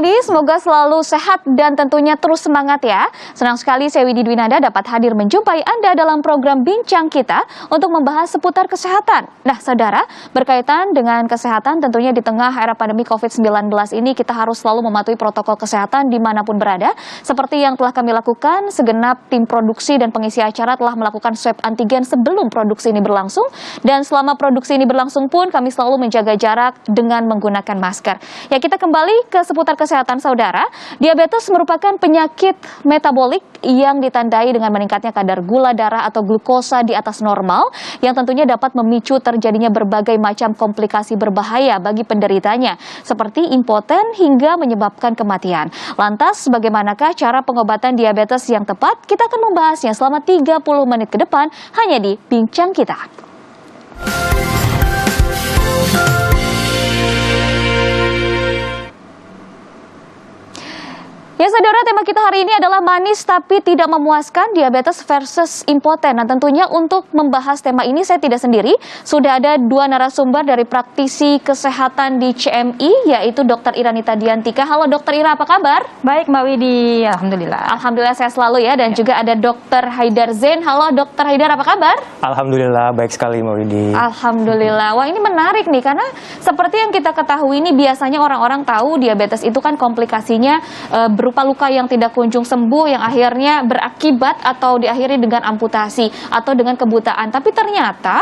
Widi, semoga selalu sehat dan tentunya terus semangat ya. Senang sekali saya Widi Dwinanda dapat hadir menjumpai Anda dalam program Bincang Kita untuk membahas seputar kesehatan. Nah saudara, berkaitan dengan kesehatan tentunya di tengah era pandemi COVID-19 ini kita harus selalu mematuhi protokol kesehatan dimanapun berada. Seperti yang telah kami lakukan, segenap tim produksi dan pengisi acara telah melakukan swab antigen sebelum produksi ini berlangsung. Dan selama produksi ini berlangsung pun kami selalu menjaga jarak dengan menggunakan masker. Ya, kita kembali ke seputar kesehatan saudara. Diabetes merupakan penyakit metabolik yang ditandai dengan meningkatnya kadar gula darah atau glukosa di atas normal yang tentunya dapat memicu terjadinya berbagai macam komplikasi berbahaya bagi penderitanya seperti impoten hingga menyebabkan kematian. Lantas bagaimanakah cara pengobatan diabetes yang tepat? Kita akan membahasnya selama 30 menit ke depan hanya di Bincang Kita. Ya saudara, tema kita hari ini adalah manis tapi tidak memuaskan, diabetes versus impoten. Nah tentunya untuk membahas tema ini saya tidak sendiri. Sudah ada dua narasumber dari praktisi kesehatan di CMI, yaitu Dr. Ira Nita Diantika. Halo Dr. Ira, apa kabar? Baik Mbak Widi, Alhamdulillah. Alhamdulillah sehat selalu ya. Dan juga ada Dr. Haidar Zain. Halo Dr. Haidar, apa kabar? Alhamdulillah, baik sekali Mbak Widi. Alhamdulillah. Wah ini menarik nih, karena seperti yang kita ketahui ini biasanya orang-orang tahu diabetes itu kan komplikasinya berupa luka yang tidak kunjung sembuh yang akhirnya berakibat atau diakhiri dengan amputasi atau dengan kebutaan. Tapi ternyata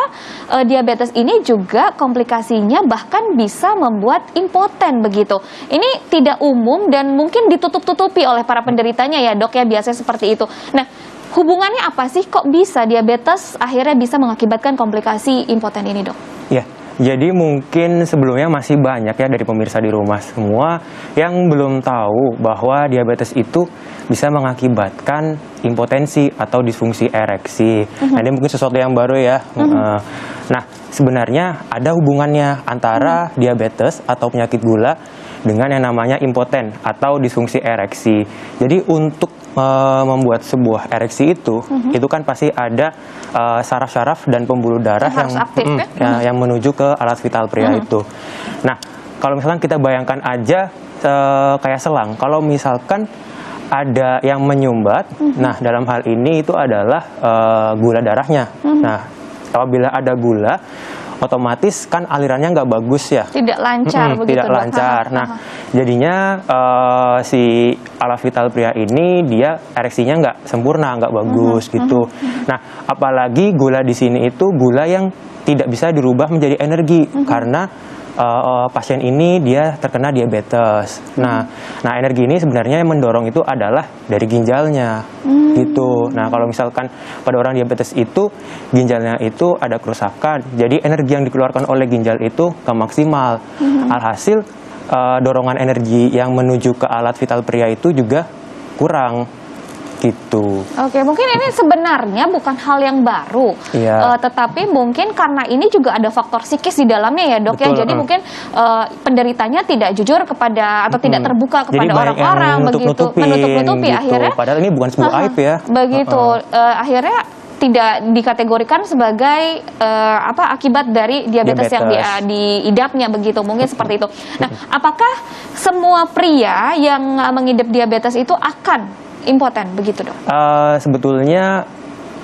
diabetes ini juga komplikasinya bahkan bisa membuat impoten begitu. Ini tidak umum dan mungkin ditutup-tutupi oleh para penderitanya ya dok ya, biasanya seperti itu. Nah hubungannya apa sih kok bisa diabetes akhirnya bisa mengakibatkan komplikasi impoten ini dok? Ya. Jadi mungkin sebelumnya masih banyak ya dari pemirsa di rumah semua yang belum tahu bahwa diabetes itu bisa mengakibatkan impotensi atau disfungsi ereksi. Nah ini mungkin sesuatu yang baru ya. Nah sebenarnya ada hubungannya antara diabetes atau penyakit gula dengan yang namanya impoten atau disfungsi ereksi. Jadi untuk membuat sebuah ereksi itu kan pasti ada saraf-saraf dan pembuluh darah yang menuju ke alat vital pria itu. Nah, kalau misalkan kita bayangkan aja kayak selang, kalau misalkan ada yang menyumbat, nah dalam hal ini itu adalah gula darahnya. Nah, apabila ada gula, otomatis kan alirannya nggak bagus ya. Tidak lancar begitu. Tidak lancar. Nah, jadinya si alat vital pria ini dia ereksinya nggak sempurna, nggak bagus gitu. Nah, apalagi gula di sini itu gula yang tidak bisa dirubah menjadi energi karena pasien ini dia terkena diabetes. Nah, energi ini sebenarnya yang mendorong itu adalah dari ginjalnya, gitu. Nah, kalau misalkan pada orang diabetes itu ginjalnya itu ada kerusakan, jadi energi yang dikeluarkan oleh ginjal itu nggak maksimal. Alhasil dorongan energi yang menuju ke alat vital pria itu juga kurang. Gitu. Oke, mungkin ini sebenarnya bukan hal yang baru, tetapi mungkin karena ini juga ada faktor psikis di dalamnya ya dok. Betul, ya. Jadi mungkin penderitanya tidak jujur kepada atau tidak terbuka kepada orang-orang begitu, menutup-nutupi gitu. Akhirnya. Padahal ini bukan sebuah aib ya. Begitu, akhirnya tidak dikategorikan sebagai akibat dari diabetes yang diidapnya begitu, mungkin seperti itu. Nah, apakah semua pria yang mengidap diabetes itu akan impoten begitu dok? Sebetulnya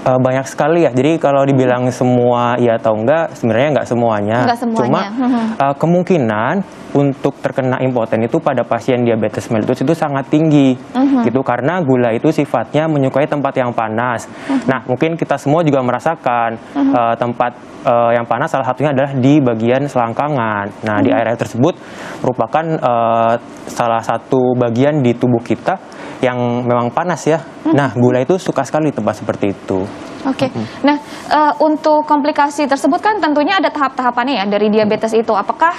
banyak sekali ya. Jadi kalau dibilang semua ya atau enggak, sebenarnya enggak semuanya. Cuma kemungkinan untuk terkena impoten itu pada pasien diabetes mellitus itu sangat tinggi, gitu karena gula itu sifatnya menyukai tempat yang panas. Nah mungkin kita semua juga merasakan tempat yang panas salah satunya adalah di bagian selangkangan. Nah di area tersebut merupakan salah satu bagian di tubuh kita yang memang panas ya. Nah gula itu suka sekali di tempat seperti itu. Oke. Nah, untuk komplikasi tersebut kan tentunya ada tahap-tahapannya ya dari diabetes itu. Apakah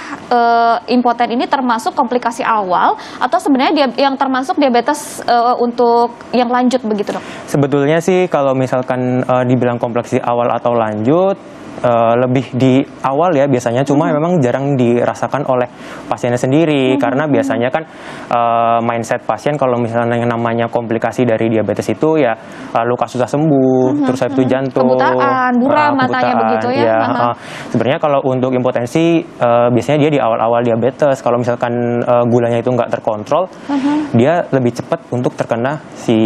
impoten ini termasuk komplikasi awal atau sebenarnya yang termasuk diabetes untuk yang lanjut begitu dok? Sebetulnya sih kalau misalkan dibilang komplikasi awal atau lanjut, lebih di awal ya biasanya, cuma memang jarang dirasakan oleh pasiennya sendiri karena biasanya kan mindset pasien kalau misalnya yang namanya komplikasi dari diabetes itu ya luka susah sembuh, terus habis itu jantung, kebutaan, buram matanya begitu ya. Sebenarnya kalau untuk impotensi biasanya dia di awal-awal diabetes. Kalau misalkan gulanya itu nggak terkontrol, dia lebih cepat untuk terkena si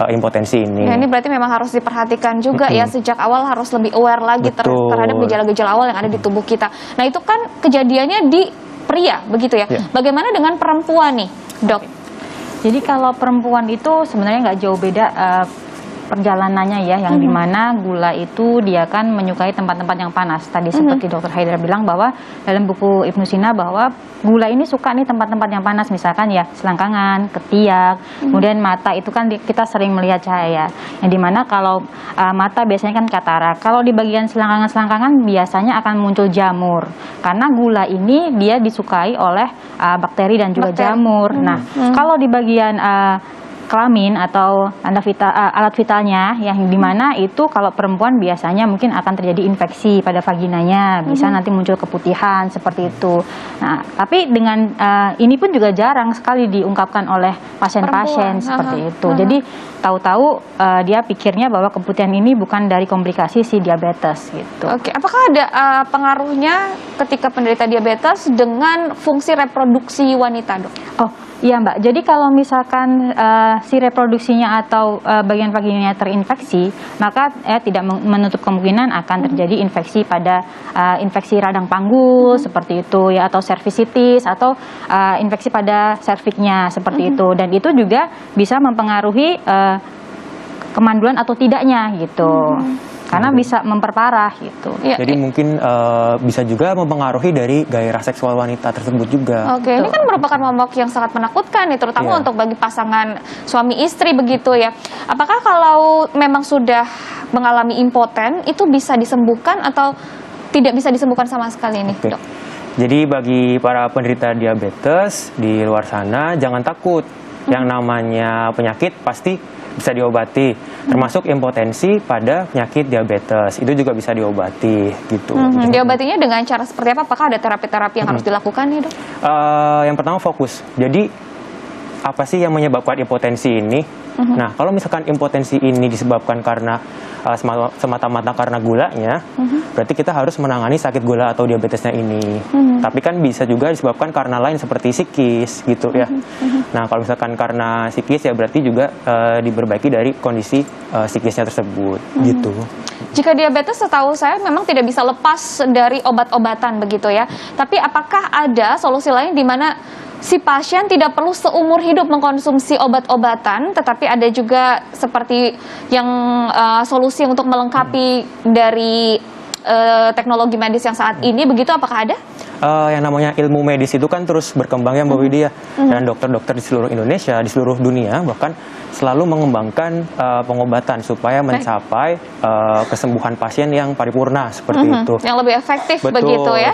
impotensi ini. Ya, ini berarti memang harus diperhatikan juga ya, sejak awal harus lebih aware lagi terhadap gejala-gejala awal yang ada di tubuh kita. Nah, itu kan kejadiannya di pria begitu ya. Bagaimana dengan perempuan nih, Dok? Jadi kalau perempuan itu sebenarnya nggak jauh beda perjalanannya ya, yang dimana gula itu dia kan menyukai tempat-tempat yang panas. Tadi seperti Dr. Haidar bilang bahwa dalam buku Ibnu Sina bahwa gula ini suka nih tempat-tempat yang panas, misalkan ya selangkangan, ketiak, kemudian mata itu kan kita sering melihat cahaya. Yang dimana kalau mata biasanya kan katarak. Kalau di bagian selangkangan-selangkangan biasanya akan muncul jamur. Karena gula ini dia disukai oleh bakteri dan juga jamur. Nah, kalau di bagian kelamin atau alat vitalnya yang dimana itu kalau perempuan biasanya mungkin akan terjadi infeksi pada vaginanya, bisa nanti muncul keputihan seperti itu. Nah, tapi dengan ini pun juga jarang sekali diungkapkan oleh pasien-pasien seperti itu. Jadi tahu-tahu dia pikirnya bahwa keputihan ini bukan dari komplikasi si diabetes gitu. Oke, apakah ada pengaruhnya ketika penderita diabetes dengan fungsi reproduksi wanita, Dok? Oh, iya Mbak, jadi kalau misalkan si reproduksinya atau bagian vaginanya terinfeksi, maka tidak menutup kemungkinan akan terjadi infeksi pada infeksi radang panggul seperti itu ya, atau cervicitis atau infeksi pada serviknya seperti itu, dan itu juga bisa mempengaruhi kemandulan atau tidaknya gitu. Karena bisa memperparah gitu. Jadi mungkin bisa juga mempengaruhi dari gairah seksual wanita tersebut juga. Oke, ini kan merupakan momok yang sangat menakutkan nih, terutama untuk bagi pasangan suami istri begitu ya. Apakah kalau memang sudah mengalami impoten itu bisa disembuhkan atau tidak bisa disembuhkan sama sekali nih, Dok? Jadi bagi para penderita diabetes di luar sana jangan takut. Yang namanya penyakit pasti bisa diobati, termasuk impotensi pada penyakit diabetes itu juga bisa diobati gitu. Diobatinya dengan cara seperti apa? Apakah ada terapi-terapi yang harus dilakukan nih, Dok? Yang pertama fokus. Jadi apa sih yang menyebabkan impotensi ini? Nah, kalau misalkan impotensi ini disebabkan karena semata-mata karena gulanya, berarti kita harus menangani sakit gula atau diabetesnya ini. Tapi kan bisa juga disebabkan karena lain seperti psikis gitu ya. Nah, kalau misalkan karena psikis ya berarti juga diperbaiki dari kondisi psikisnya tersebut gitu. Jika diabetes setahu saya memang tidak bisa lepas dari obat-obatan begitu ya. Tapi apakah ada solusi lain di mana si pasien tidak perlu seumur hidup mengkonsumsi obat-obatan, tetapi ada juga seperti yang solusi untuk melengkapi dari teknologi medis yang saat ini, begitu apakah ada? Yang namanya ilmu medis itu kan terus berkembang ya Mbak Widya, dan dokter-dokter di seluruh Indonesia, di seluruh dunia bahkan selalu mengembangkan pengobatan supaya mencapai kesembuhan pasien yang paripurna seperti itu. Yang lebih efektif begitu ya?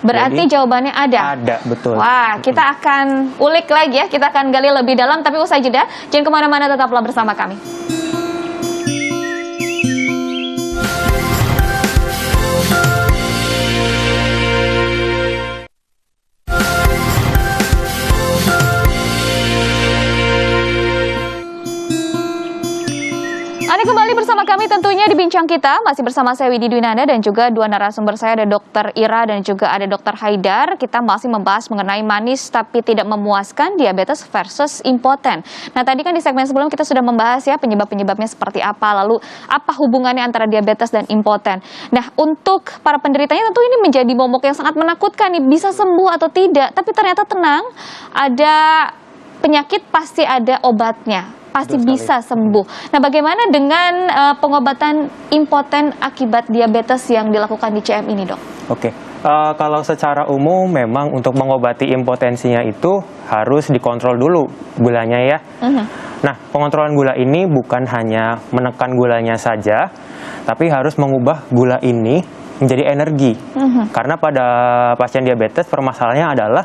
Berarti jadi, jawabannya ada? Ada, betul. Wah, kita akan ulik lagi ya, kita akan gali lebih dalam, tapi usai jeda, jangan kemana-mana, tetaplah bersama kami. Anda kembali bersama kami tentunya di Bincang Kita, masih bersama saya Widi Dwinanda dan juga dua narasumber saya, ada Dr. Ira dan juga ada Dr. Haidar. Kita masih membahas mengenai manis tapi tidak memuaskan, diabetes versus impoten. Nah, tadi kan di segmen sebelum kita sudah membahas ya penyebab-penyebabnya seperti apa, lalu apa hubungannya antara diabetes dan impoten. Nah, untuk para penderitanya tentu ini menjadi momok yang sangat menakutkan nih, bisa sembuh atau tidak, tapi ternyata tenang, ada penyakit pasti ada obatnya, pasti bisa sembuh. Nah, bagaimana dengan pengobatan impoten akibat diabetes yang dilakukan di CM ini, Dok? Oke, kalau secara umum memang untuk mengobati impotensinya itu harus dikontrol dulu gulanya ya. Nah, pengontrolan gula ini bukan hanya menekan gulanya saja, tapi harus mengubah gula ini menjadi energi. Karena pada pasien diabetes permasalahannya adalah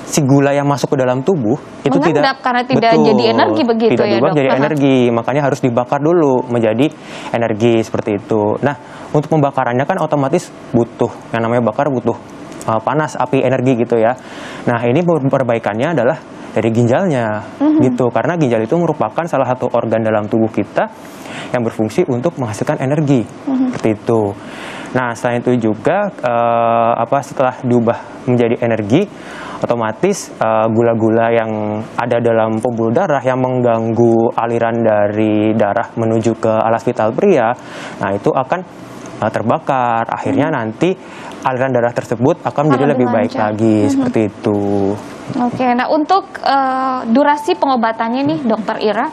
si gula yang masuk ke dalam tubuh itu tidak karena tidak jadi energi begitu tidak ya, Dok? Jadi Aha. energi, makanya harus dibakar dulu menjadi energi seperti itu. Nah, untuk pembakarannya kan otomatis butuh, yang namanya bakar butuh panas, api, energi gitu ya. Nah ini perbaikannya adalah dari ginjalnya gitu, karena ginjal itu merupakan salah satu organ dalam tubuh kita yang berfungsi untuk menghasilkan energi seperti itu. Nah selain itu juga setelah diubah menjadi energi, otomatis gula-gula yang ada dalam pembuluh darah yang mengganggu aliran dari darah menuju ke alas vital pria, nah itu akan terbakar. Akhirnya nanti aliran darah tersebut akan menjadi lebih baik lagi seperti itu. Oke, nah untuk durasi pengobatannya nih Dokter Ira,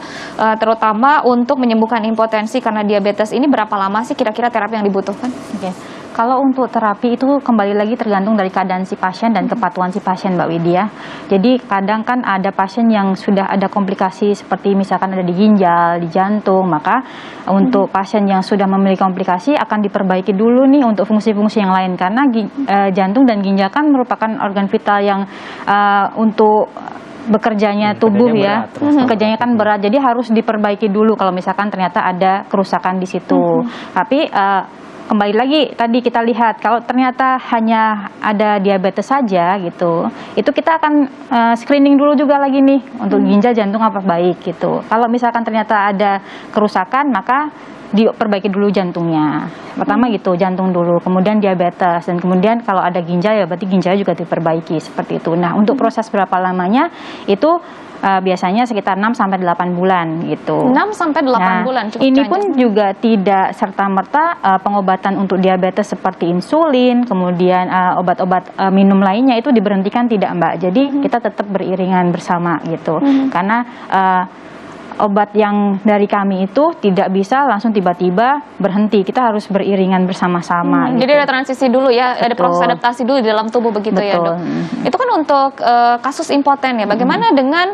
terutama untuk menyembuhkan impotensi karena diabetes ini berapa lama sih kira-kira terapi yang dibutuhkan? Oke. Kalau untuk terapi itu kembali lagi tergantung dari keadaan si pasien dan kepatuhan si pasien, Mbak Widya. Jadi kadang kan ada pasien yang sudah ada komplikasi seperti misalkan ada di ginjal, di jantung, maka untuk pasien yang sudah memiliki komplikasi akan diperbaiki dulu nih untuk fungsi-fungsi yang lain, karena jantung dan ginjal kan merupakan organ vital yang untuk bekerjanya tubuh ya, kerjanya kan berat, jadi harus diperbaiki dulu kalau misalkan ternyata ada kerusakan di situ. Tapi kembali lagi tadi kita lihat kalau ternyata hanya ada diabetes saja gitu, itu kita akan screening dulu juga lagi nih untuk ginjal, jantung apa baik gitu. Kalau misalkan ternyata ada kerusakan, maka diperbaiki dulu jantungnya. Pertama gitu, jantung dulu, kemudian diabetes, dan kemudian kalau ada ginjal ya berarti ginjal juga diperbaiki seperti itu. Nah, untuk proses berapa lamanya itu biasanya sekitar 6-8 bulan gitu. 6-8 bulan cukup ini panjang. pun juga tidak serta-merta pengobatan untuk diabetes seperti insulin, kemudian obat-obat minum lainnya itu diberhentikan, tidak Mbak. Jadi kita tetap beriringan bersama gitu. Karena obat yang dari kami itu tidak bisa langsung tiba-tiba berhenti. Kita harus beriringan bersama-sama. Gitu. Jadi ada transisi dulu ya, ada proses adaptasi dulu di dalam tubuh begitu. Betul. Ya Dok. Itu kan untuk kasus impoten ya. Bagaimana dengan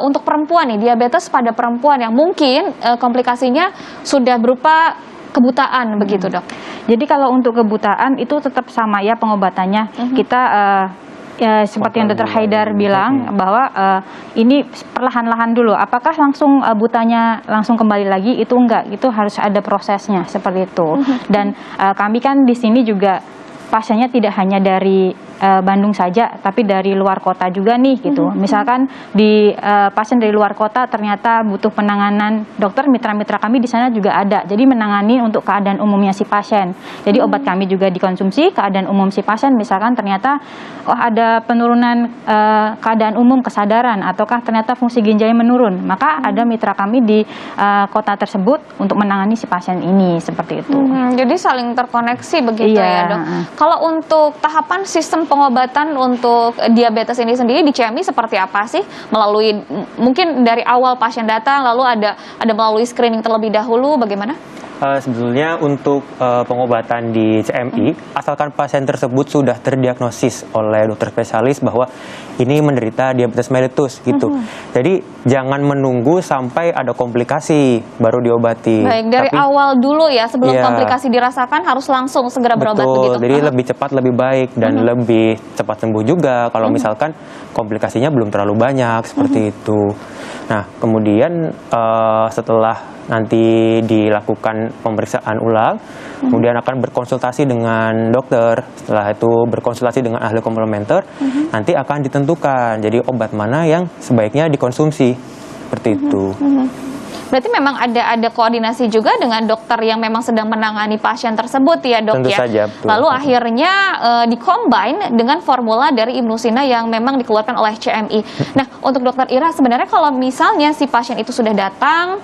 untuk perempuan nih, diabetes pada perempuan yang mungkin komplikasinya sudah berupa kebutaan begitu Dok? Jadi kalau untuk kebutaan itu tetap sama ya pengobatannya. Kita ya, seperti yang Dr. Haidar bilang bahwa ini perlahan-lahan dulu. Apakah langsung butanya langsung kembali lagi? Itu enggak. Itu harus ada prosesnya seperti itu. Dan kami kan di sini juga pasiennya tidak hanya dari Bandung saja, tapi dari luar kota juga nih gitu. Misalkan di pasien dari luar kota ternyata butuh penanganan, dokter mitra-mitra kami di sana juga ada. Jadi menangani untuk keadaan umumnya si pasien. Jadi obat kami juga dikonsumsi keadaan umum si pasien. Misalkan ternyata ada penurunan keadaan umum kesadaran, ataukah ternyata fungsi ginjalnya menurun, maka ada mitra kami di kota tersebut untuk menangani si pasien ini seperti itu. Jadi saling terkoneksi begitu ya Dok. Kalau untuk tahapan sistem pengobatan untuk diabetes ini sendiri di CMI seperti apa sih? Melalui mungkin dari awal pasien datang lalu ada melalui screening terlebih dahulu, bagaimana? Sebetulnya untuk pengobatan di CMI, asalkan pasien tersebut sudah terdiagnosis oleh dokter spesialis bahwa ini menderita diabetes mellitus gitu. Jadi jangan menunggu sampai ada komplikasi baru diobati. Baik, dari awal dulu ya, sebelum komplikasi dirasakan harus langsung segera berobat begitu. Jadi lebih cepat lebih baik dan lebih cepat sembuh juga kalau misalkan komplikasinya belum terlalu banyak seperti itu. Nah, kemudian setelah nanti dilakukan pemeriksaan ulang, kemudian akan berkonsultasi dengan dokter. Setelah itu berkonsultasi dengan ahli komplementer, nanti akan ditentukan jadi obat mana yang sebaiknya dikonsumsi seperti itu. Berarti memang ada koordinasi juga dengan dokter yang memang sedang menangani pasien tersebut ya Dok. Tentu ya. saja, betul. Lalu akhirnya dikombine dengan formula dari Imnusina yang memang dikeluarkan oleh CMI. Nah, untuk Dokter Ira sebenarnya kalau misalnya si pasien itu sudah datang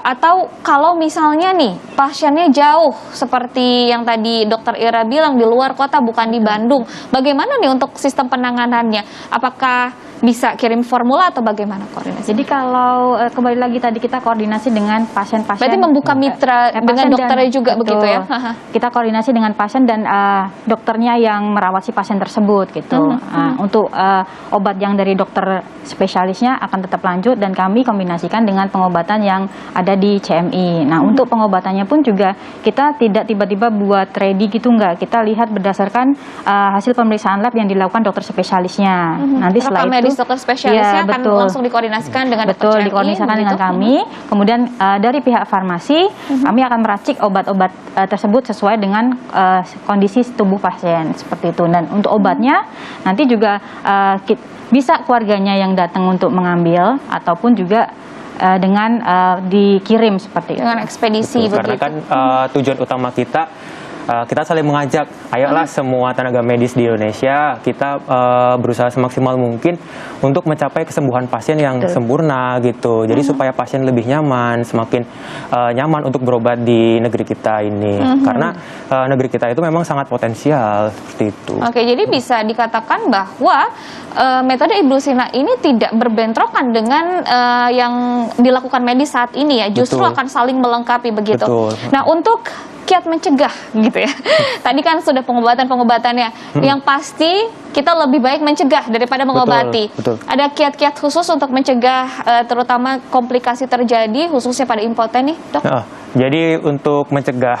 atau kalau misalnya nih pasiennya jauh seperti yang tadi Dokter Ira bilang di luar kota bukan di Bandung, bagaimana nih untuk sistem penanganannya? Apakah bisa kirim formula atau bagaimana koordinasi? Jadi kalau kembali lagi tadi kita koordinasi dengan pasien-pasien. Berarti membuka mitra dengan dokternya juga betul, begitu ya? Kita koordinasi dengan pasien dan dokternya yang merawat si pasien tersebut gitu. Untuk obat yang dari dokter spesialisnya akan tetap lanjut dan kami kombinasikan dengan pengobatan yang ada di CMI. Nah untuk pengobatannya pun juga kita tidak tiba-tiba buat ready gitu enggak. Kita lihat berdasarkan hasil pemeriksaan lab yang dilakukan dokter spesialisnya. Nanti setelah itu dokter spesialisnya akan langsung dikoordinasikan dengan dokter CMI. Dikoordinasikan dengan kami. Kemudian dari pihak farmasi, kami akan meracik obat-obat tersebut sesuai dengan kondisi tubuh pasien seperti itu. Dan untuk obatnya nanti juga bisa keluarganya yang datang untuk mengambil ataupun juga dengan dikirim seperti dengan ekspedisi. Betul, karena kan tujuan utama kita saling mengajak, ayolah semua tenaga medis di Indonesia kita berusaha semaksimal mungkin untuk mencapai kesembuhan pasien yang sempurna gitu. Jadi supaya pasien lebih nyaman, semakin nyaman untuk berobat di negeri kita ini. Karena negeri kita itu memang sangat potensial seperti itu. Oke, jadi bisa dikatakan bahwa metode Ibu Sina ini tidak berbentrokan dengan yang dilakukan medis saat ini ya, justru akan saling melengkapi begitu. Nah, untuk kiat mencegah gitu ya. Tadi kan sudah pengobatan-pengobatannya. Yang pasti kita lebih baik mencegah daripada mengobati. Ada kiat-kiat khusus untuk mencegah terutama komplikasi terjadi khususnya pada impoten nih, Dok? Jadi untuk mencegah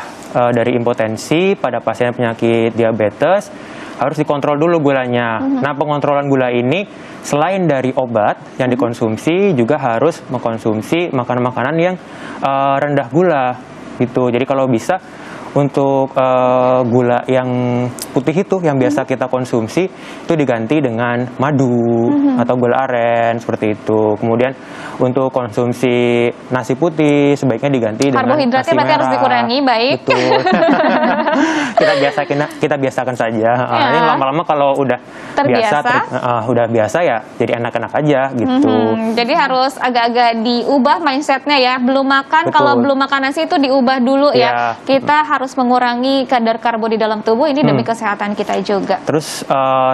dari impotensi pada pasien penyakit diabetes harus dikontrol dulu gulanya. Nah, pengontrolan gula ini selain dari obat yang dikonsumsi juga harus mengkonsumsi makanan-makanan yang rendah gula gitu. Jadi kalau bisa untuk gula yang putih itu yang biasa kita konsumsi itu diganti dengan madu atau gula aren seperti itu. Kemudian untuk konsumsi nasi putih sebaiknya diganti dengan karbohidratnya nasi berarti merah. Harus dikurangi, baik. Betul. kita biasakan saja. Ini lama-lama kalau udah udah biasa ya jadi enak-enak aja gitu. Jadi harus agak-agak diubah mindsetnya ya. Belum makan, kalau belum makan nasi itu diubah dulu ya. Kita harus mengurangi kadar karbo di dalam tubuh ini demi kesehatan kita juga. Terus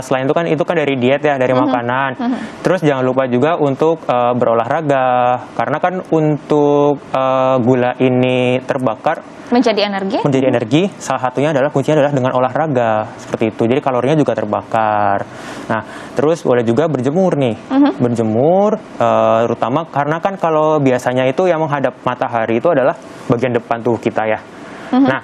selain itu kan dari diet ya, dari makanan. Terus jangan lupa juga untuk berolahraga, karena kan untuk gula ini terbakar menjadi energi. Salah satunya adalah kuncinya adalah dengan olahraga seperti itu. Jadi kalorinya juga terbakar. Nah, terus boleh juga berjemur nih. Berjemur terutama karena kan kalau biasanya itu yang menghadap matahari itu adalah bagian depan tubuh kita ya. Nah,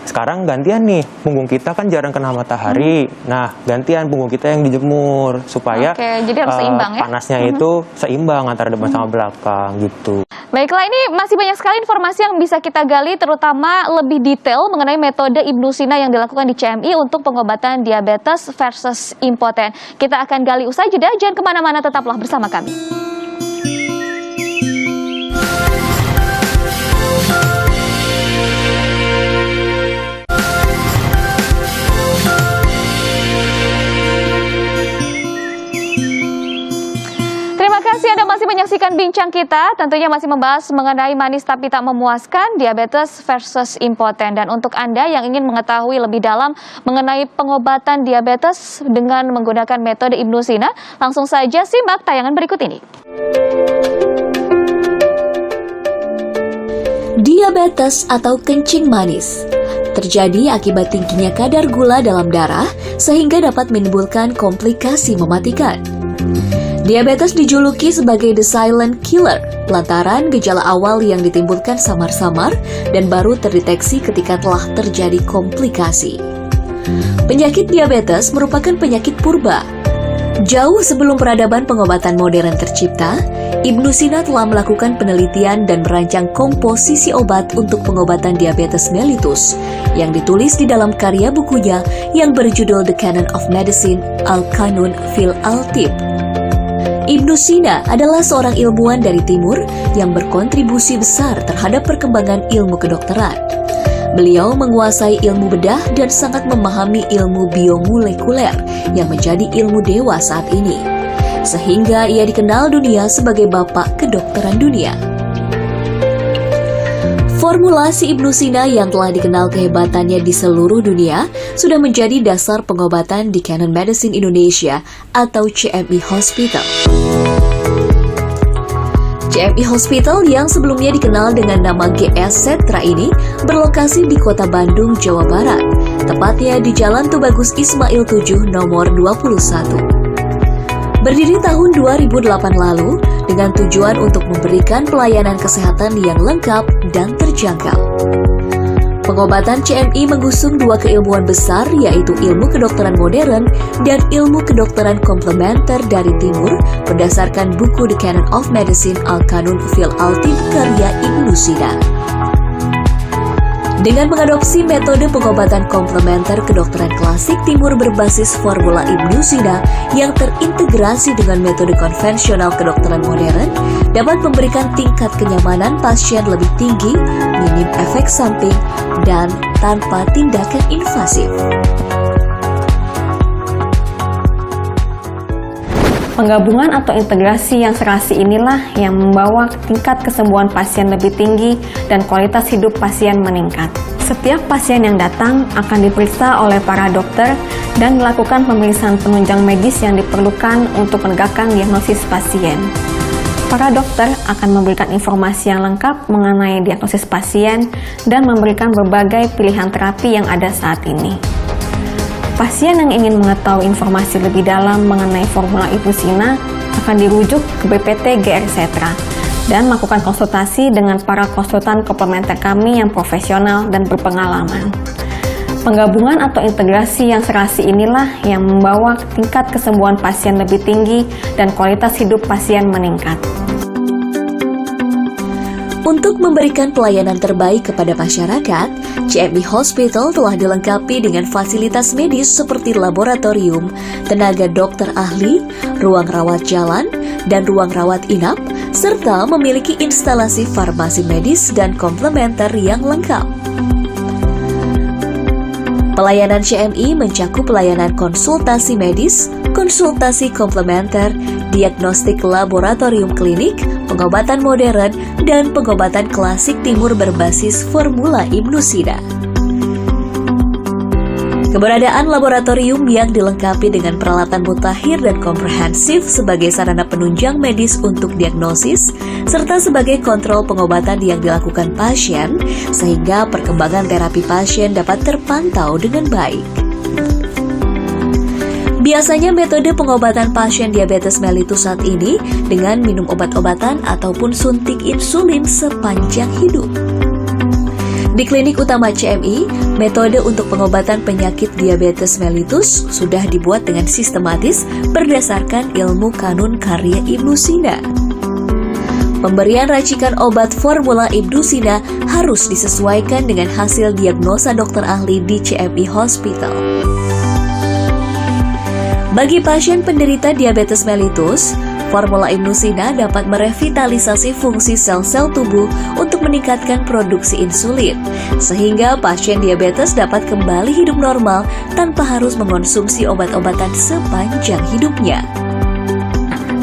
sekarang gantian nih, punggung kita kan jarang kena matahari. Nah, gantian punggung kita yang dijemur supaya jadi harus seimbang ya? Panasnya itu seimbang antara depan sama belakang gitu. Baiklah, ini masih banyak sekali informasi yang bisa kita gali, terutama lebih detail mengenai metode Ibnu Sina yang dilakukan di CMI untuk pengobatan diabetes versus impoten. Kita akan gali usai jeda, jangan kemana-mana, tetaplah bersama kami. Anda masih menyaksikan bincang kita, tentunya masih membahas mengenai manis tapi tak memuaskan, diabetes versus impoten. Dan untuk Anda yang ingin mengetahui lebih dalam mengenai pengobatan diabetes dengan menggunakan metode Ibnu Sina, langsung saja simak tayangan berikut ini. Diabetes atau kencing manis terjadi akibat tingginya kadar gula dalam darah sehingga dapat menimbulkan komplikasi mematikan. Diabetes dijuluki sebagai the silent killer lantaran gejala awal yang ditimbulkan samar-samar dan baru terdeteksi ketika telah terjadi komplikasi. Penyakit diabetes merupakan penyakit purba. Jauh sebelum peradaban pengobatan modern tercipta, Ibnu Sina telah melakukan penelitian dan merancang komposisi obat untuk pengobatan diabetes mellitus yang ditulis di dalam karya bukunya yang berjudul The Canon of Medicine Al-Qanun fil Al-Tib. Ibnu Sina adalah seorang ilmuwan dari timur yang berkontribusi besar terhadap perkembangan ilmu kedokteran. Beliau menguasai ilmu bedah dan sangat memahami ilmu biomolekuler yang menjadi ilmu dewa saat ini. Sehingga ia dikenal dunia sebagai bapak kedokteran dunia. Formulasi Ibnu Sina yang telah dikenal kehebatannya di seluruh dunia sudah menjadi dasar pengobatan di Canon Medicine Indonesia atau CMI Hospital. CMI Hospital yang sebelumnya dikenal dengan nama GS Setra ini berlokasi di kota Bandung, Jawa Barat, tepatnya di Jalan Tubagus Ismail 7 nomor 21. Berdiri tahun 2008 lalu dengan tujuan untuk memberikan pelayanan kesehatan yang lengkap dan terjangkau. Pengobatan CMI mengusung dua keilmuan besar, yaitu ilmu kedokteran modern dan ilmu kedokteran komplementer dari timur berdasarkan buku The Canon of Medicine Al-Kanun fil Al-Tib karya Ibnu Sina. Dengan mengadopsi metode pengobatan komplementer kedokteran klasik timur berbasis formula Ibnu Sina yang terintegrasi dengan metode konvensional kedokteran modern, dapat memberikan tingkat kenyamanan pasien lebih tinggi, minim efek samping, dan tanpa tindakan invasif. Penggabungan atau integrasi yang serasi inilah yang membawa tingkat kesembuhan pasien lebih tinggi dan kualitas hidup pasien meningkat. Setiap pasien yang datang akan diperiksa oleh para dokter dan melakukan pemeriksaan penunjang medis yang diperlukan untuk menegakkan diagnosis pasien. Para dokter akan memberikan informasi yang lengkap mengenai diagnosis pasien dan memberikan berbagai pilihan terapi yang ada saat ini. Pasien yang ingin mengetahui informasi lebih dalam mengenai formula Ibnu Sina akan dirujuk ke BPT GR Setra dan melakukan konsultasi dengan para konsultan komplementer kami yang profesional dan berpengalaman. Penggabungan atau integrasi yang serasi inilah yang membawa tingkat kesembuhan pasien lebih tinggi dan kualitas hidup pasien meningkat. Untuk memberikan pelayanan terbaik kepada masyarakat, CMI Hospital telah dilengkapi dengan fasilitas medis seperti laboratorium, tenaga dokter ahli, ruang rawat jalan, dan ruang rawat inap, serta memiliki instalasi farmasi medis dan komplementer yang lengkap. Pelayanan CMI mencakup pelayanan konsultasi medis, konsultasi komplementer, diagnostik laboratorium klinik, pengobatan modern, dan pengobatan klasik timur berbasis formula Ibnu Sina. Keberadaan laboratorium yang dilengkapi dengan peralatan mutakhir dan komprehensif sebagai sarana penunjang medis untuk diagnosis, serta sebagai kontrol pengobatan yang dilakukan pasien, sehingga perkembangan terapi pasien dapat terpantau dengan baik. Biasanya metode pengobatan pasien diabetes mellitus saat ini dengan minum obat-obatan ataupun suntik insulin sepanjang hidup. Di klinik utama CMI, metode untuk pengobatan penyakit diabetes mellitus sudah dibuat dengan sistematis berdasarkan ilmu kanun karya Ibnu Sina. Pemberian racikan obat formula Ibnu Sina harus disesuaikan dengan hasil diagnosa dokter ahli di CMI Hospital. Bagi pasien penderita diabetes mellitus, formula Ibnu Sina dapat merevitalisasi fungsi sel-sel tubuh untuk meningkatkan produksi insulin, sehingga pasien diabetes dapat kembali hidup normal tanpa harus mengonsumsi obat-obatan sepanjang hidupnya.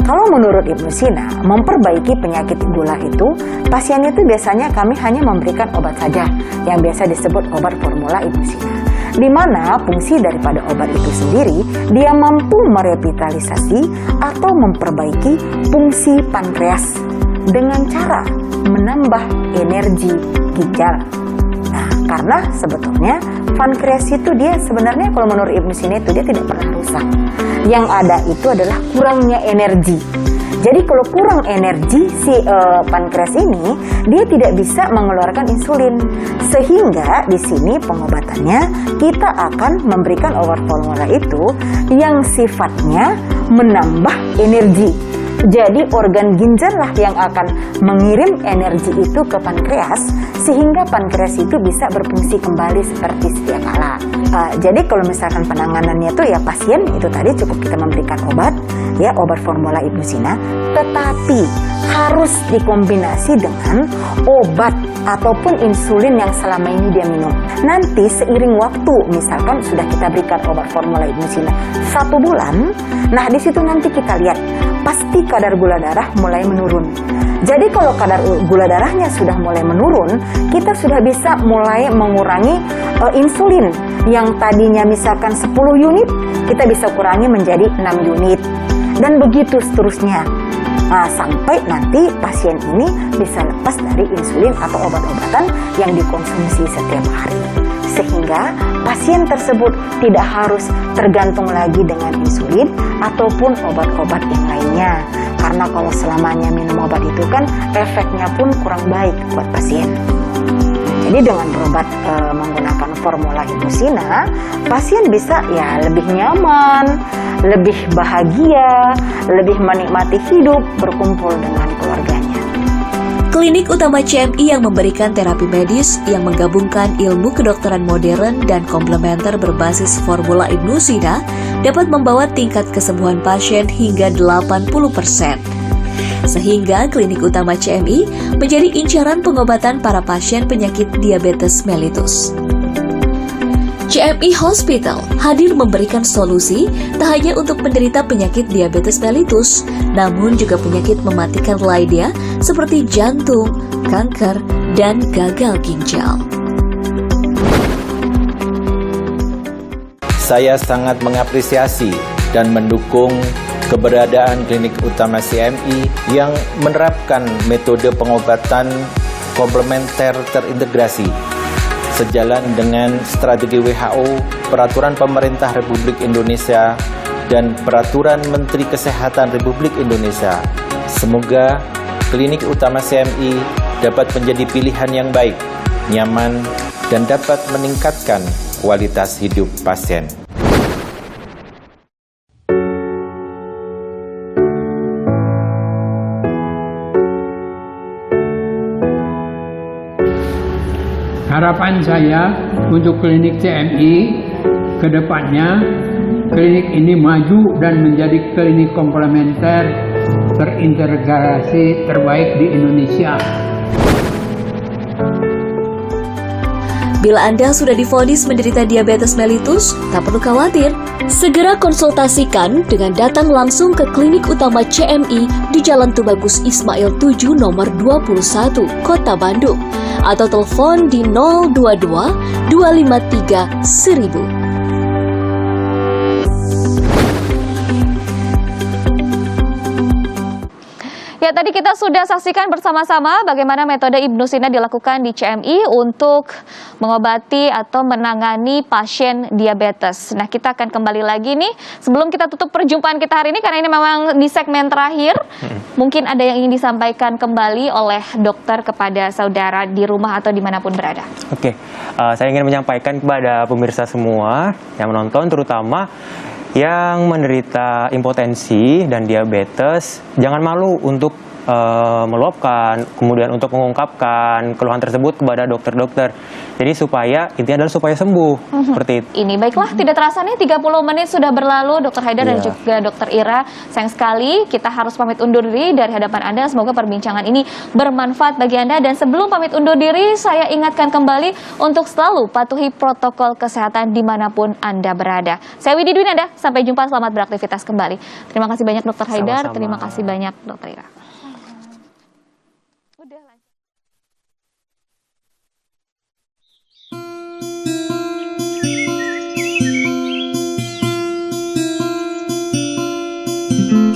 Kalau menurut Ibnu Sina, memperbaiki penyakit gula itu, pasien itu biasanya kami hanya memberikan obat saja, yang biasa disebut obat formula Ibnu Sina. Di mana fungsi daripada obat itu sendiri, dia mampu merevitalisasi atau memperbaiki fungsi pankreas dengan cara menambah energi ginjal. Nah, karena sebetulnya pankreas itu dia sebenarnya kalau menurut Ibnu Sina itu dia tidak pernah rusak. Yang ada itu adalah kurangnya energi. Jadi kalau kurang energi si pankreas ini, dia tidak bisa mengeluarkan insulin. Sehingga di sini pengobatannya kita akan memberikan obat formula itu yang sifatnya menambah energi. Jadi organ ginjal lah yang akan mengirim energi itu ke pankreas sehingga pankreas itu bisa berfungsi kembali seperti sedia kala. Jadi kalau misalkan penanganannya itu ya pasien itu tadi cukup kita memberikan obat, ya obat formula Ibnu Sina, tetapi harus dikombinasi dengan obat ataupun insulin yang selama ini dia minum. Nanti seiring waktu, misalkan sudah kita berikan obat formula Ibnu Sina 1 bulan, nah di situ nanti kita lihat pasti kadar gula darah mulai menurun. Jadi kalau kadar gula darahnya sudah mulai menurun, kita sudah bisa mulai mengurangi insulin yang tadinya misalkan 10 unit, kita bisa kurangi menjadi 6 unit. Dan begitu seterusnya. Nah, sampai nanti pasien ini bisa lepas dari insulin atau obat-obatan yang dikonsumsi setiap hari. Sehingga pasien tersebut tidak harus tergantung lagi dengan insulin ataupun obat-obat yang lainnya. Karena kalau selamanya minum obat itu kan efeknya pun kurang baik buat pasien. Jadi dengan berobat menggunakan formula Imusina, pasien bisa ya lebih nyaman, lebih bahagia, lebih menikmati hidup berkumpul dengan keluarganya. Klinik utama CMI yang memberikan terapi medis yang menggabungkan ilmu kedokteran modern dan komplementer berbasis formula Imusina dapat membawa tingkat kesembuhan pasien hingga 80%. Sehingga klinik utama CMI menjadi incaran pengobatan para pasien penyakit diabetes mellitus. CMI Hospital hadir memberikan solusi tak hanya untuk penderita penyakit diabetes mellitus, namun juga penyakit mematikan lainnya seperti jantung, kanker, dan gagal ginjal. Saya sangat mengapresiasi dan mendukung keberadaan klinik utama CMI yang menerapkan metode pengobatan komplementer terintegrasi sejalan dengan strategi WHO, peraturan pemerintah Republik Indonesia, dan peraturan Menteri Kesehatan Republik Indonesia. Semoga klinik utama CMI dapat menjadi pilihan yang baik, nyaman, dan dapat meningkatkan kualitas hidup pasien. Harapan saya untuk klinik CMI ke depannya, klinik ini maju dan menjadi klinik komplementer terintegrasi terbaik di Indonesia. Bila Anda sudah divonis menderita diabetes mellitus, tak perlu khawatir. Segera konsultasikan dengan datang langsung ke klinik utama CMI di Jalan Tubagus Ismail 7 nomor 21, Kota Bandung. Atau telepon di 022 253 1000. Ya, tadi kita sudah saksikan bersama-sama bagaimana metode Imusina dilakukan di CMI untuk mengobati atau menangani pasien diabetes. Nah, kita akan kembali lagi nih sebelum kita tutup perjumpaan kita hari ini karena ini memang di segmen terakhir. Mungkin ada yang ingin disampaikan kembali oleh dokter kepada saudara di rumah atau dimanapun berada. Oke, saya ingin menyampaikan kepada pemirsa semua yang menonton, terutama yang menderita impotensi dan diabetes, jangan malu untuk meluapkan, kemudian untuk mengungkapkan keluhan tersebut kepada dokter-dokter. Jadi intinya adalah supaya sembuh. Seperti itu. Ini baiklah, tidak terasa nih 30 menit sudah berlalu, Dokter Haidar dan juga Dokter Ira. Sayang sekali kita harus pamit undur diri dari hadapan Anda. Semoga perbincangan ini bermanfaat bagi Anda. Dan sebelum pamit undur diri, saya ingatkan kembali untuk selalu patuhi protokol kesehatan dimanapun Anda berada. Saya Widi Dwinanda, sampai jumpa, selamat beraktivitas kembali. Terima kasih banyak Dokter Haidar, terima kasih banyak Dokter Ira. Thank you.